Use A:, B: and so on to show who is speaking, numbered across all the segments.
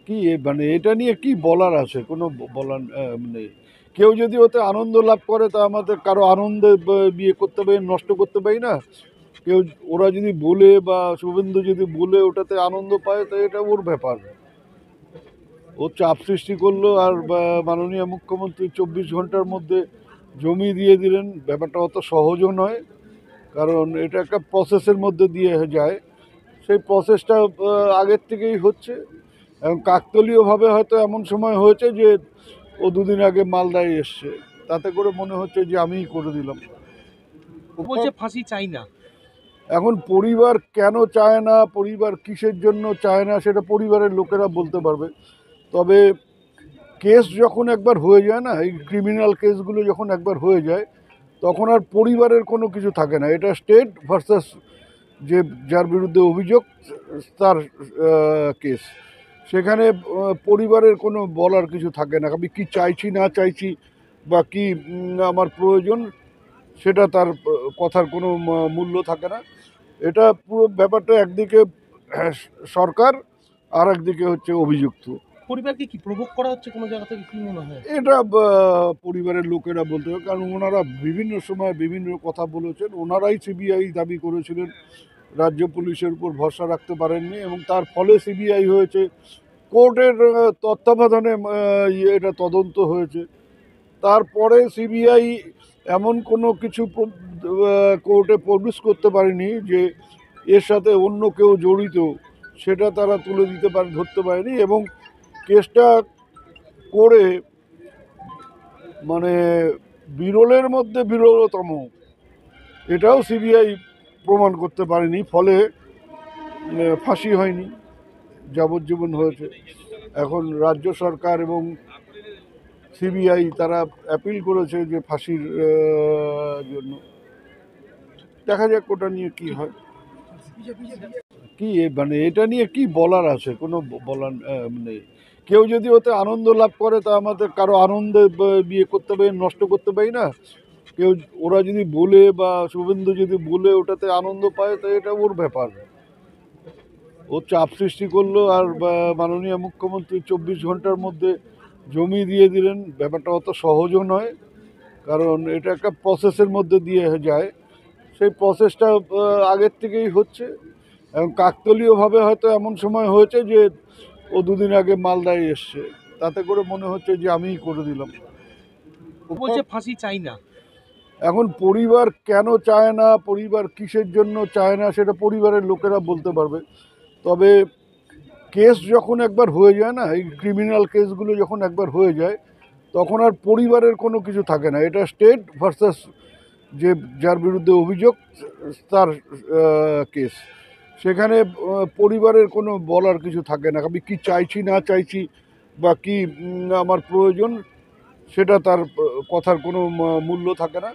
A: কি মানে এটা নিয়ে কি বলার আছে? কোনো বলার নেই। কেউ যদি ওতে আনন্দ লাভ করে তা আমাদের কারো আনন্দে বিয়ে করতে পারি, নষ্ট করতে পারি না। কেউ ওরা যদি বলে বা শুভেন্দু যদি বলে ওটাতে আনন্দ পায় তো এটা ওর ব্যাপার। ও চাপ সৃষ্টি করলো আর মাননীয় মুখ্যমন্ত্রী 24 ঘন্টার মধ্যে জমি দিয়ে দিলেন। ব্যাপারটা অত সহজও নয়, কারণ এটা একটা প্রসেসের মধ্যে দিয়ে যায়। সেই প্রসেসটা আগের থেকেই হচ্ছে এবং কাকতালীয়ভাবে হয়তো এমন সময় হয়েছে যে ও দুদিন আগে মালদায় এসছে, তাতে করে মনে হচ্ছে যে আমিই করে দিলাম।
B: বলছে ফাঁসি চাই না।
A: এখন পরিবার কেন চায় না, পরিবার কিসের জন্য চায় না, সেটা পরিবারের লোকেরা বলতে পারবে। তবে কেস যখন একবার হয়ে যায় না, এই ক্রিমিনাল কেসগুলো যখন একবার হয়ে যায় তখন আর পরিবারের কোনো কিছু থাকে না। এটা স্টেট ভার্সাস যে যার বিরুদ্ধে অভিযোগ তার কেস। সেখানে পরিবারের কোনো বলার কিছু থাকে না। আমি কি চাইছি না চাইছি বা কি আমার প্রয়োজন, সেটা তার কথার কোনো মূল্য থাকে না। এটা পুরো ব্যাপারটা একদিকে সরকার আর একদিকে হচ্ছে অভিযুক্ত।
B: পরিবারকে কি প্রভোগ করা হচ্ছে কোনো জায়গা থেকে, কি মনে হয়?
A: এটা পরিবারের লোকেরা বলতে হবে, কারণ ওনারা বিভিন্ন সময় বিভিন্ন কথা বলেছেন। ওনারাই সিবিআই দাবি করেছিলেন, রাজ্য পুলিশের উপর ভরসা রাখতে পারেননি এবং তার ফলে সিবিআই হয়েছে। কোর্টের তত্ত্বাবধানে এটা তদন্ত হয়েছে। তারপরে সিবিআই এমন কোনো কিছু কোর্টে প্রডিউস করতে পারেনি যে এর সাথে অন্য কেউ জড়িত, সেটা তারা তুলে দিতে ধরতে পারেনি এবং কেসটা করে মানে বিরলের মধ্যে বিরলতম এটাও সিবিআই প্রমাণ করতে পারেনি, ফলে ফাঁসি হয়নি, যাবজ্জীবন হয়েছে। এখন রাজ্য সরকার এবং সিবিআই তারা অ্যাপিল করেছে যে ফাঁসির জন্য। দেখা যাক ওটা নিয়ে কি হয়। কি মানে এটা নিয়ে কি বলার আছে? কোনো বলার নেই। কেউ যদি ওতে আনন্দ লাভ করে তা আমাদের কারো আনন্দে বিয়ে করতে পারি, নষ্ট করতে পারি না। কেউ ওরা যদি বলে বা শুভেন্দু যদি বলে ওটাতে আনন্দ পায় তো এটা ওর ব্যাপার। ও চাপ সৃষ্টি করলো আর মাননীয় মুখ্যমন্ত্রী 24 ঘন্টার মধ্যে জমি দিয়ে দিলেন। ব্যাপারটা অত সহজও নয়, কারণ এটা একটা প্রসেসের মধ্যে দিয়ে যায়। সেই প্রসেসটা আগের থেকেই হচ্ছে এবং কাকতালীয়ভাবে হয়তো এমন সময় হয়েছে যে ও দুদিন আগে মালদায় এসছে, তাতে করে মনে হচ্ছে যে আমিই করে দিলাম।
B: বলছে ফাঁসি চাই না।
A: এখন পরিবার কেন চায় না, পরিবার কিসের জন্য চায় না, সেটা পরিবারের লোকেরা বলতে পারবে। তবে কেস যখন একবার হয়ে যায় না, এই ক্রিমিনাল কেসগুলো যখন একবার হয়ে যায় তখন আর পরিবারের কোনো কিছু থাকে না। এটা স্টেট ভার্সাস যে যার বিরুদ্ধে অভিযোগ তার কেস। সেখানে পরিবারের কোনো বলার কিছু থাকে না। আমি কি চাইছি না চাইছি বা কি আমার প্রয়োজন, সেটা তার কথার কোনো মূল্য থাকে না।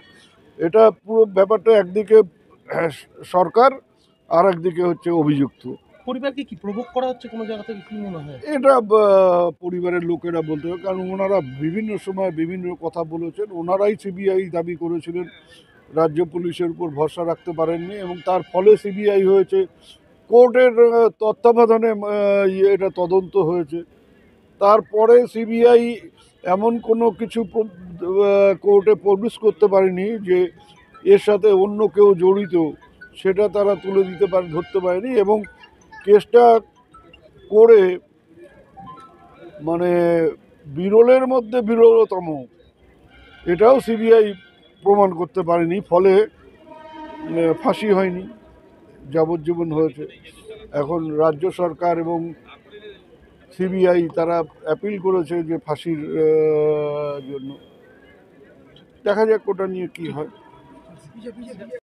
A: এটা পুরো ব্যাপারটা একদিকে সরকার আর একদিকে হচ্ছে অভিযুক্ত।
B: পরিবারকে কি প্রভোগ করা হচ্ছে কোনো জায়গা থেকে, কি মনে হয়?
A: এটা পরিবারের লোকেরা বলতে হবে, কারণ ওনারা বিভিন্ন সময় বিভিন্ন কথা বলেছেন। ওনারাই সিবিআই দাবি করেছিলেন, রাজ্য পুলিশের উপর ভরসা রাখতে পারেননি এবং তার ফলে সিবিআই হয়েছে। কোর্টের তত্ত্বাবধানে এটা তদন্ত হয়েছে। তারপরে সিবিআই এমন কোনো কিছু কোর্টে প্রডিউস করতে পারেনি যে এর সাথে অন্য কেউ জড়িত, সেটা তারা তুলে দিতে ধরতে পারেনি এবং কেসটা করে মানে বিরলের মধ্যে বিরলতম এটাও সিবিআই প্রমাণ করতে পারেনি, ফলে ফাঁসি হয়নি, যাবজ্জীবন হয়েছে। এখন রাজ্য সরকার এবং সিবিআই তারা অ্যাপিল করেছে যে ফাঁসির জন্য। দেখা যাক ওটা নিয়ে কি হয়।